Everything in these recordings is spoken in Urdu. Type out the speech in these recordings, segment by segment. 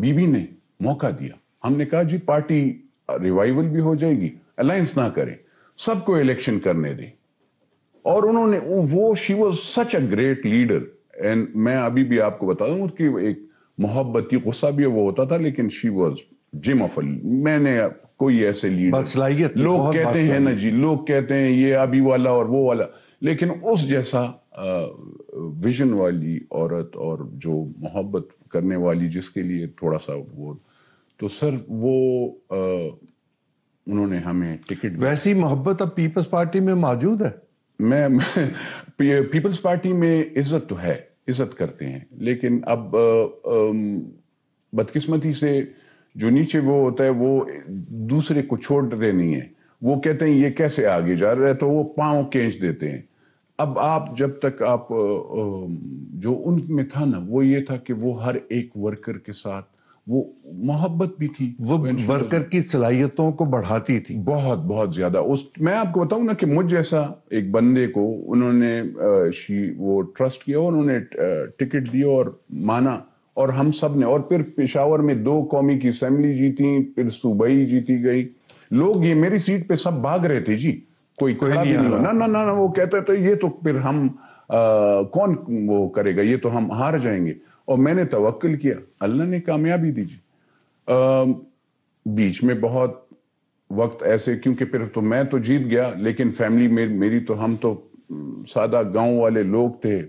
بی بی نے موقع دیا. ہم نے کہا جی پارٹی ریوائیول بھی ہو جائے گی, الائنس نہ کریں, سب کو الیکشن کرنے دیں. اور انہوں نے وہ she was such a great leader. And میں ابھی بھی آپ کو بتا دوں کہ ایک محبتی غصہ بھی وہ ہوتا تھا, لیکن شی واز جم آف میں نے کوئی ایسے لیڈر, لوگ کہتے ہیں نا جی, لوگ کہتے ہیں یہ ابھی والا اور وہ والا, لیکن اس جیسا ویژن والی عورت اور جو محبت کرنے والی, جس کے لیے تھوڑا سا وہ, تو سر وہ انہوں نے ہمیں ٹکٹ. ویسی محبت اب پیپلز پارٹی میں موجود ہے؟ میں پیپلز پارٹی میں عزت تو ہے, عزت کرتے ہیں, لیکن اب بدقسمتی سے جو نیچے وہ ہوتا ہے وہ دوسرے کو چھوڑتے نہیں ہیں. وہ کہتے ہیں یہ کیسے آگے جا رہا ہے, تو وہ پاؤں کھینچ دیتے ہیں. اب آپ جب تک آپ جو ان میں تھا نا, وہ یہ تھا کہ وہ ہر ایک ورکر کے ساتھ وہ محبت بھی تھی, وہ ورکر کی صلاحیتوں کو بڑھاتی تھی بہت بہت زیادہ. میں آپ کو بتاؤں نا کہ مجھ جیسا ایک بندے کو انہوں نے وہ ٹرسٹ کیا, انہوں نے ٹکٹ دیا اور مانا, اور ہم سب نے, اور پھر پشاور میں 2 قومی کی اسمبلی جیتی, پھر صوبائی جیتی گئی. لوگ یہ میری سیٹ پہ سب بھاگ رہے تھے جی, کوئی کھڑا بھی نہیں ہوا. نہ وہ کہتے تھے یہ تو پھر ہم کون وہ کرے گا, یہ تو ہم ہار جائیں گے. اور میں نے توکل کیا, اللہ نے کامیابی دی جی. بیچ میں بہت وقت ایسے, کیونکہ پھر تو میں تو جیت گیا, لیکن فیملی میری تو, ہم تو سادہ گاؤں والے لوگ تھے.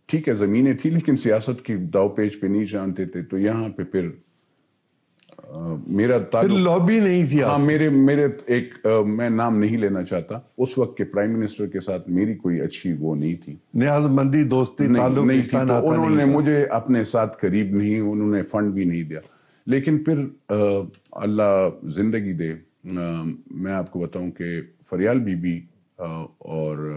ٹھیک ہے زمینیں تھی, لیکن سیاست کی داؤ پیچ پہ نہیں جانتے تھے. تو یہاں پہ پھر میرا تعلق لابی نہیں تھی. ہاں میرے ایک, میں نام نہیں لینا چاہتا, اس وقت کے پرائم منسٹر کے ساتھ میری کوئی اچھی وہ نہیں تھی, نیاز مندی, دوستی, تعلق نہیں تھی. تو انہوں نے مجھے اپنے ساتھ قریب نہیں, انہوں نے فنڈ بھی نہیں دیا. لیکن پھر اللہ زندگی دے, میں آپ کو بتاؤں کہ فریال بی بی اور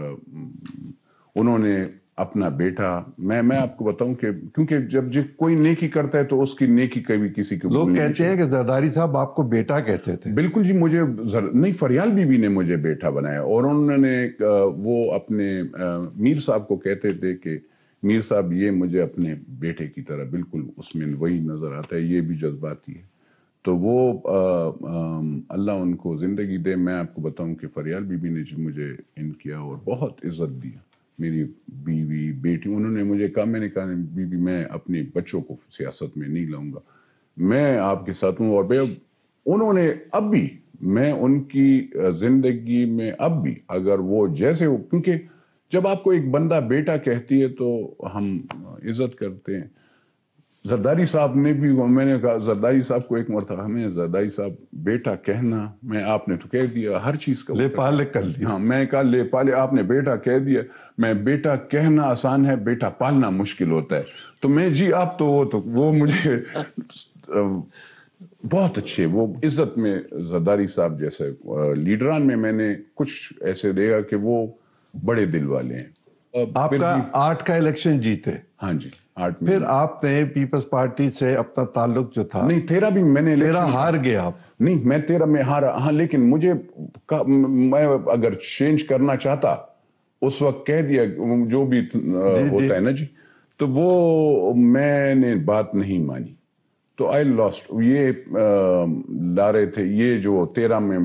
انہوں نے اپنا بیٹا, میں آپ کو بتاؤں کہ کیونکہ جب کوئی نیکی کرتا ہے تو اس کی نیکی کبھی کسی کو لوگ کہتے ہیں کہ زرداری صاحب آپ کو بیٹا کہتے تھے. بالکل جی, مجھے نہیں, فریال بی بی نے مجھے بیٹا بنایا. اور انہوں نے وہ اپنے میر صاحب کو کہتے تھے کہ میر صاحب یہ مجھے اپنے بیٹے کی طرح, بالکل اس میں وہی نظر آتا ہے, یہ بھی جذباتی ہے. تو وہ اللہ ان کو زندگی دے. میں آپ کو بتاؤں کہ فریال بی بی نے مجھے ان کیا اور بہت عزت دیا. میری بیوی, بیٹی, انہوں نے مجھے کہا, میں نے کہا بی بی میں اپنے بچوں کو سیاست میں نہیں لاؤں گا, میں آپ کے ساتھ ہوں. اور انہوں نے اب بھی, میں ان کی زندگی میں اب بھی, اگر وہ جیسے ہو, کیونکہ جب آپ کو ایک بندہ بیٹا کہتی ہے تو ہم عزت کرتے ہیں. زرداری صاحب نے بھی, میں نے کہا زرداری صاحب کو ایک مرتبہ, ہمیں زرداری صاحب بیٹا کہنا, میں آپ نے تو کہہ دیا ہر چیز کا, لے پالے کر لیا. ہاں میں کہا لے پالے, آپ نے بیٹا کہہ دیا. میں بیٹا کہنا آسان ہے, بیٹا پالنا مشکل ہوتا ہے. تو میں جی آپ تو وہ مجھے بہت اچھے, وہ عزت میں زرداری صاحب جیسے لیڈران میں نے کچھ ایسے دیکھا کہ وہ بڑے دل والے ہیں. آپ کا 8 کا الیکشن جیتے. ہاں جی 8 میں. پھر آپ نے پیپلز پارٹی سے اپنا تعلق جو تھا, نہیں 13 بھی میں نے 13 ہار گئے آپ. نہیں میں 13 میں ہارا, ہاں, لیکن مجھے میں اگر چینج کرنا چاہتا اس وقت کہہ دیا جو بھی ہوتا ہے نا جی, تو وہ میں نے بات نہیں مانی, تو آئی لاسٹ. یہ لا رہے تھے, یہ جو 13 میں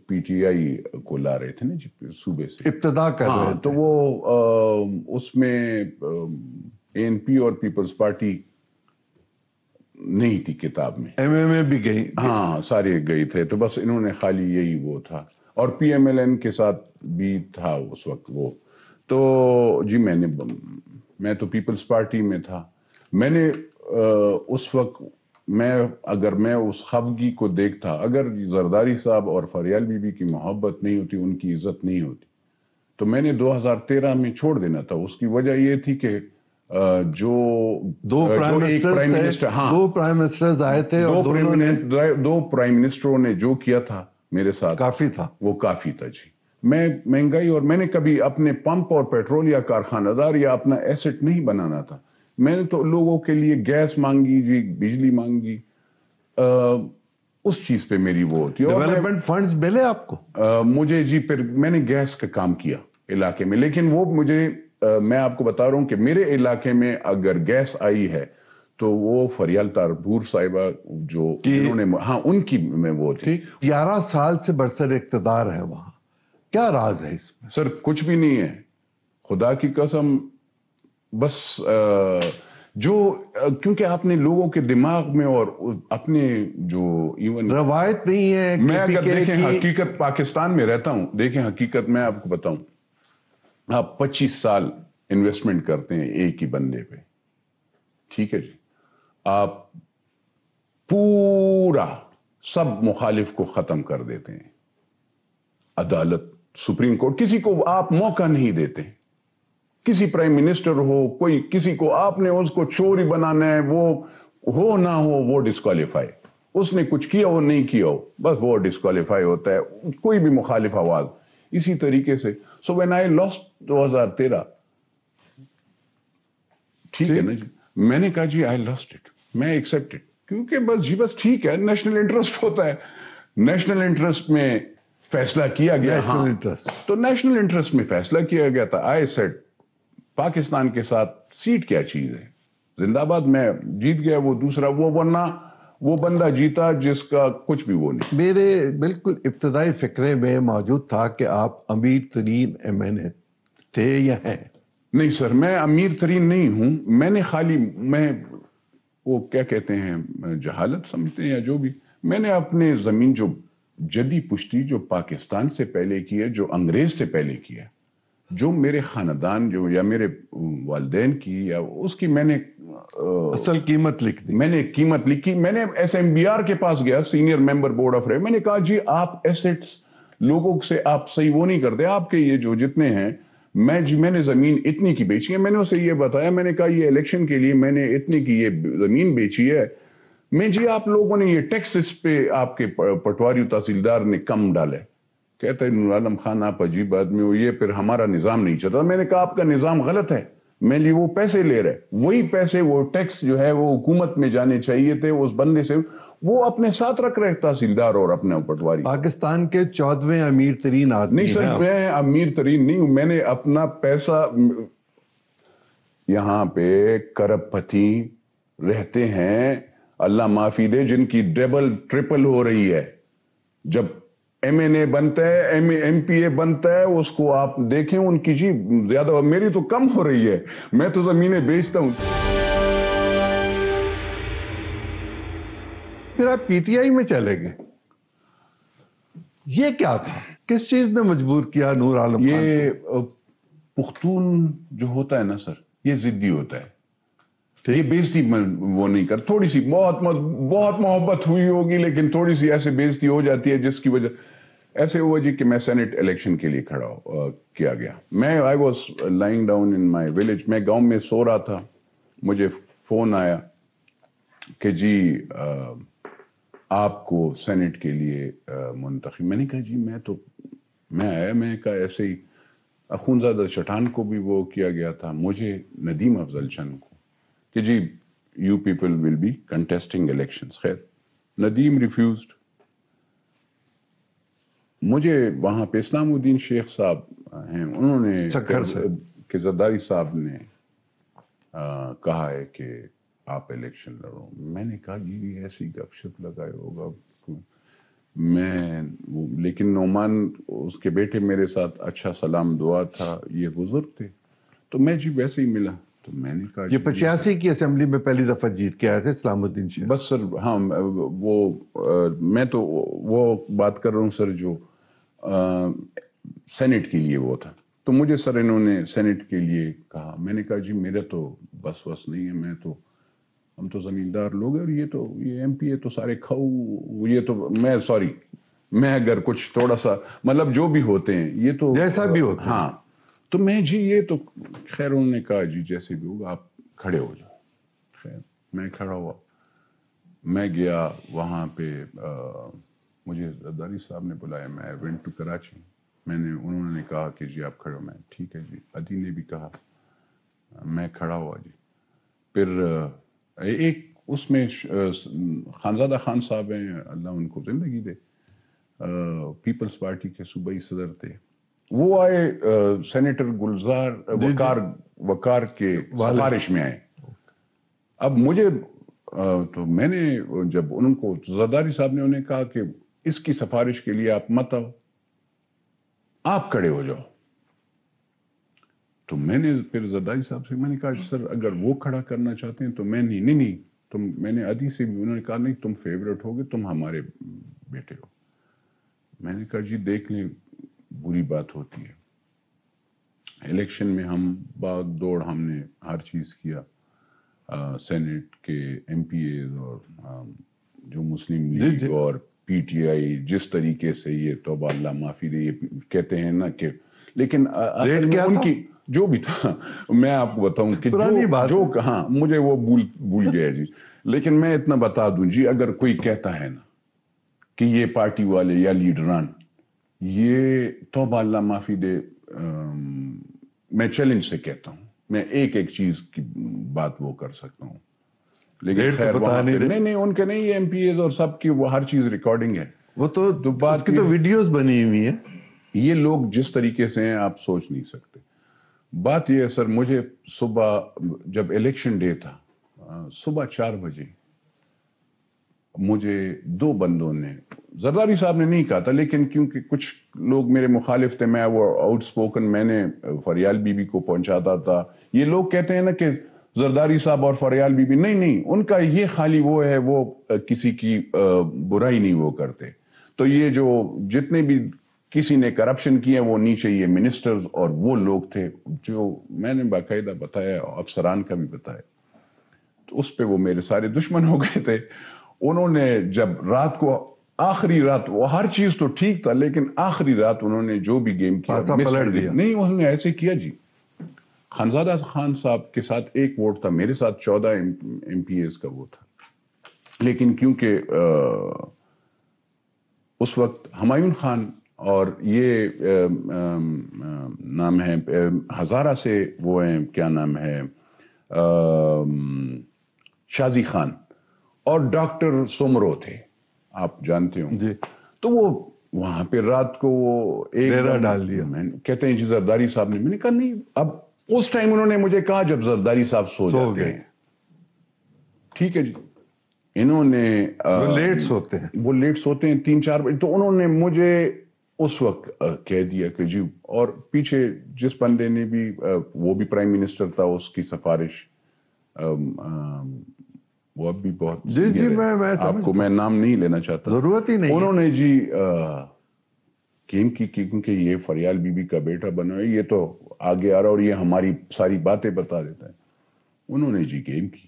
پی ٹی آئی کو لا رہے تھے نا جی صوبے سے, ابتدا کر رہے تھے. تو وہ اس میں اے این پی اور پیپلز پارٹی نہیں تھی کتاب میں. ایم ایم اے بھی گئی. ہاں سارے گئی تھے, تو بس انہوں نے خالی یہی وہ تھا, اور پی ایم ایل این کے ساتھ بھی تھا اس وقت وہ. تو جی میں تو پیپلز پارٹی میں تھا. میں نے اس وقت اگر میں اس خفگی کو دیکھتا, اگر زرداری صاحب اور فریال بی بی کی محبت نہیں ہوتی, ان کی عزت نہیں ہوتی, تو میں نے 2013 میں چھوڑ دینا تھا. اس کی وجہ یہ تھی کہ جو دو پرائم منسٹرز آئے تھے, اور دو پرائم منسٹروں نے جو کیا تھا میرے ساتھ کافی تھا, وہ کافی تھا جی. میں مہنگائی, اور میں نے کبھی اپنے پمپ اور پیٹرول یا کارخانہ دار یا اپنا ایسٹ نہیں بنانا تھا. میں نے تو لوگوں کے لیے گیس مانگی جی, بجلی مانگی, اس چیز پہ میری وہ ہوتی ہے. ڈیولپمنٹ فنڈز ملے آپ کو؟ مجھے جی پھر میں نے گیس کا کام کیا علاقے میں, لیکن وہ مجھے, میں آپ کو بتا رہا ہوں کہ میرے علاقے میں اگر گیس آئی ہے تو وہ فریال تاربور صاحبہ جو جنہوں نے ہاں ان کی میں وہ تھی. 11 سال سے برسر اقتدار ہے وہاں, کیا راز ہے اس میں؟ سر کچھ بھی نہیں ہے, خدا کی قسم, بس جو کیونکہ آپ نے لوگوں کے دماغ میں اور اپنے جو ایون روایت نہیں ہے. میں اگر دیکھیں حقیقت, پاکستان میں رہتا ہوں, دیکھیں حقیقت میں آپ کو بتاؤں, آپ 25 سال انویسٹمنٹ کرتے ہیں ایک ہی بندے پہ, ٹھیک ہے جی, آپ پورا سب مخالف کو ختم کر دیتے ہیں, عدالت, سپریم کورٹ, کسی کو آپ موقع نہیں دیتے, کسی پرائم منسٹر ہو, کوئی کسی کو آپ نے اس کو چوری بنانا ہے, وہ ہو نہ ہو وہ ڈسکوالیفائی, اس نے کچھ کیا ہو نہیں کیا ہو بس وہ ڈسکوالیفائی ہوتا ہے, کوئی بھی مخالف آواز. اسی طریقے سے سو وین آئی لاسٹ 2013, ٹھیک ہے نا جی, میں نے کہا جی آئی لاسٹ اٹ, میں ایکسپٹ اٹ, کیونکہ بس جی بس ٹھیک ہے, نیشنل انٹرسٹ ہوتا ہے, نیشنل انٹرسٹ میں فیصلہ کیا گیا. ہاں تو نیشنل انٹرسٹ میں فیصلہ کیا گیا تھا. آئی سیڈ پاکستان کے ساتھ سیٹ کیا چیز ہے, زندہ آباد, میں جیت گیا, وہ دوسرا وہ, ورنہ وہ بندہ جیتا جس کا کچھ بھی وہ نہیں. میرے بالکل ابتدائی فکرے میں موجود تھا کہ آپ امیر ترین ایم این اے تھے یا ہیں. نہیں سر, میں امیر ترین نہیں ہوں, میں نے خالی, میں وہ کیا کہتے ہیں جہالت سمجھتے ہیں یا جو بھی, میں نے اپنے زمین جو جدی پشتی جو پاکستان سے پہلے کی ہے, جو انگریز سے پہلے کی ہے, جو میرے خاندان جو یا میرے والدین کی یا اس کی میں نے اصل قیمت لکھ دی. میں نے قیمت لکھی. میں نے ایس ایم بی آر کے پاس گیا, سینئر ممبر بورڈ آف ریو, میں نے کہا جی آپ ایسٹس لوگوں سے آپ صحیح وہ نہیں کرتے, آپ کے یہ جو جتنے ہیں, میں نے زمین اتنی کی بیچی ہے. میں نے اسے یہ بتایا, میں نے کہا یہ الیکشن کے لیے میں نے اتنی کی یہ زمین بیچی ہے, میں جی آپ لوگوں نے یہ ٹیکس اس پہ آپ کے پٹواری تحصیلدار نے کم ڈالے. کہتا ہے نور عالم خان آپ عجیب آدمی ہو, یہ پھر ہمارا نظام نہیں چلتا. میں نے کہا آپ کا نظام غلط ہے, میں لیے وہ پیسے لے رہے, وہی پیسے وہ ٹیکس جو ہے وہ حکومت میں جانے چاہیے تھے, اس بندے سے وہ اپنے ساتھ رکھ رہے تحصیلدار اور اپنے پٹواری. پاکستان کے 14ویں امیر ترین آدمی نہیں سر, میں امیر ترین نہیں ہوں, میں نے اپنا پیسہ, یہاں پہ کرب پتی رہتے ہیں, اللہ معافی دے, جن کی ڈبل ٹرپل ہو رہی ہے. جب ایم این اے بنتا ہے, ایم پی اے بنتا ہے, اس کو آپ دیکھیں ان کی جی زیادہ, میری تو کم ہو رہی ہے, میں تو زمینیں بیچتا ہوں. پھر آپ پی ٹی آئی میں چلے گئے, یہ کیا تھا, کس چیز نے مجبور کیا نور عالم خان؟ یہ پختون جو ہوتا ہے نا سر, یہ ضدی ہوتا ہے, یہ بےزتی وہ نہیں کر, تھوڑی سی بہت محبت ہوئی ہوگی لیکن تھوڑی سی ایسے بےزتی ہو جاتی ہے جس کی وجہ ایسے ہوا جی کہ میں سینٹ الیکشن کے لیے کھڑا کیا گیا. میں I was lying down in my village, میں گاؤں میں سو رہا تھا, مجھے فون آیا کہ جی آپ کو سینٹ کے لیے منتخب. میں نے کہا جی میں آیا, میں کہا ایسے ہی اخونزادہ چٹان کو بھی وہ کیا گیا تھا, مجھے ندیم افضل چند کو کہ جی you people will be contesting elections. خیر ندیم ریفیوزڈ. مجھے وہاں پہ اسلام الدین شیخ صاحب ہیں, انہوں نے کہ زرداری صاحب نے کہا ہے کہ آپ الیکشن لڑو. میں نے کہا جی ایسی گپ شپ لگائے ہوگا میں, لیکن نعمان اس کے بیٹے میرے ساتھ اچھا سلام دعا تھا, یہ بزرگ تھے, تو میں جی ویسے ہی ملا. تو میں نے کہا یہ 85 کی اسمبلی میں پہلی دفعہ جیت کے آئے تھے اسلام الدین شیخ. بس سر ہاں, وہ میں تو وہ بات کر رہا ہوں سر جو سینٹ کے لیے وہ تھا. تو مجھے سر انہوں نے سینٹ کے لیے کہا. میں نے کہا جی میرا تو بس نہیں ہے, ہم تو زمیندار لوگ ہیں, اور یہ ایم پی اے تو سارے کھاؤ, یہ تو میں اگر کچھ تھوڑا سا مطلب جو بھی ہوتے ہیں یہ تو جیسا بھی ہوتا ہے. ہاں تو میں جی یہ تو خیر, انہوں نے کہا جی جیسے بھی ہوگا آپ کھڑے ہو جاؤ. خیر میں کھڑا ہوا, میں گیا وہاں پہ, مجھے زرداری صاحب نے بلایا, میں وینٹ ٹو کراچی. انہوں نے کہا کہ جی آپ کھڑے ہو, میں ٹھیک ہے جی. ادی نے بھی کہا, میں کھڑا ہوا جی. پھر ایک اس میں خانزادہ خان صاحب ہیں, اللہ ان کو زندگی دے, پیپلز پارٹی کے صوبائی صدر تھے, وہ آئے سینیٹر گلزار وقار کے سفارش میں آئے. اب مجھے تو میں نے جب ان کو زرداری صاحب نے انہیں کہا کہ اس کی سفارش کے لیے آپ مت آؤ، آپ کھڑے ہو جاؤ. تو میں نے پھر زرداری صاحب سے میں نے کہا سر اگر وہ کھڑا کرنا چاہتے ہیں تو میں نہیں تم، میں نے عدی سے بھی، انہوں نے کہا نہیں تم فیورٹ ہوگے، تم ہمارے بیٹے ہو. میں نے کہا جی دیکھ لیں بری بات ہوتی ہے. الیکشن میں ہم بھاگ دوڑ ہم نے ہر چیز کیا، سینٹ کے ایم پی ایز اور جو مسلم لیگ اور پی ٹی آئی جس طریقے سے یہ توبہ اللہ معافی دے یہ کہتے ہیں نا کہ، لیکن اصل میں ان کی جو بھی تھا میں آپ کو بتاؤں کہ جو ہاں مجھے وہ بھول گیا جی، لیکن میں اتنا بتا دوں جی اگر کوئی کہتا ہے نا کہ یہ پارٹی والے یا لیڈران یہ توبہ اللہ معافی دے، میں چیلنج سے کہتا ہوں، میں ایک چیز کی بات وہ کر سکتا ہوں، لیکن خیر وہاں پہ نہیں ان کے نہیں ایم پی ایز اور سب کی وہ ہر چیز ریکارڈنگ ہے، وہ تو اس کی تو ویڈیوز بنی ہوئی ہیں. یہ لوگ جس طریقے سے ہیں آپ سوچ نہیں سکتے. بات یہ ہے سر مجھے صبح جب الیکشن ڈے تھا صبح 4 بجے مجھے 2 بندوں نے، زرداری صاحب نے نہیں کہا تھا لیکن کیونکہ کچھ لوگ میرے مخالف تھے، میں وہ آؤٹ سپوکن میں نے فریال بی بی کو پہنچاتا تھا. یہ لوگ کہتے ہیں نا کہ زرداری صاحب اور فریال بی بی، نہیں ان کا یہ خالی وہ ہے، وہ کسی کی برائی نہیں وہ کرتے. تو یہ جو جتنے بھی کسی نے کرپشن کیا وہ نیچے یہ منسٹرز اور وہ لوگ تھے جو میں نے باقاعدہ بتایا، افسران کا بھی بتایا. تو اس پہ وہ میرے سارے دشمن ہو گئے تھے. انہوں نے جب رات کو آخری رات، وہ ہر چیز تو ٹھیک تھا لیکن آخری رات انہوں نے جو بھی گیم کیا نہیں انہوں نے ایسے کیا جی. خانزادہ خان صاحب کے ساتھ 1 ووٹ تھا، میرے ساتھ 14 ایم پی ایز کا وہ تھا، لیکن کیونکہ اس وقت ہمایون خان اور یہ نام ہے ہزارہ سے وہ ہیں، کیا نام ہے، شازی خان اور ڈاکٹر سومرو تھے، آپ جانتے ہوں جی. تو وہ وہاں پہ رات کو وہ ڈیرا ڈال دیا. کہتے ہیں جی زرداری صاحب نے، میں نے کہا نہیں. اب اس ٹائم انہوں نے مجھے کہا جب زرداری صاحب سو جاتے ہیں. ٹھیک ہے جی، انہوں نے وہ لیٹ سوتے ہیں 3-4 بجے، تو انہوں نے مجھے اس وقت کہہ دیا کہ جی، اور پیچھے جس بندے نے بھی وہ بھی پرائم منسٹر تھا، اس کی سفارش وہ اب بھی بہت جی میں آپ کو میں نام نہیں لینا چاہتا، ضرورت ہی نہیں. انہوں نے جی گیم کی کیونکہ یہ فریال بی بی کا بیٹا بنا ہے، یہ تو آگے آ رہا اور یہ ہماری ساری باتیں بتا دیتا ہے. انہوں نے جی گیم کی.